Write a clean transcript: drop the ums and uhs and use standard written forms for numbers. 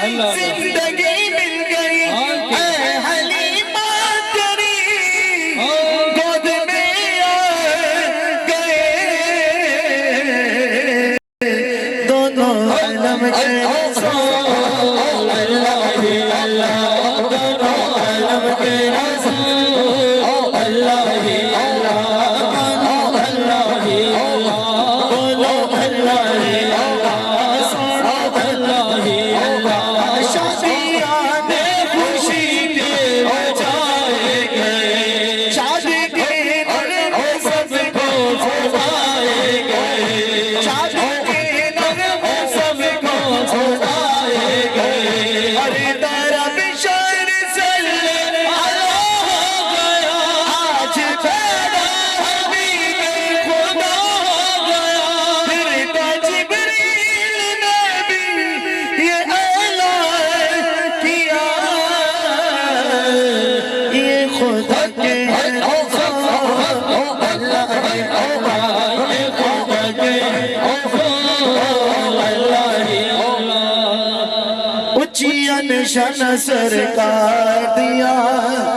زندگی مل گئی اے حلیمہ تیری گود میں آ گئے دونوں عالم کے رسول اللہ اللہ دونوں عالم کے رسول اللہ نشان سرکار دیا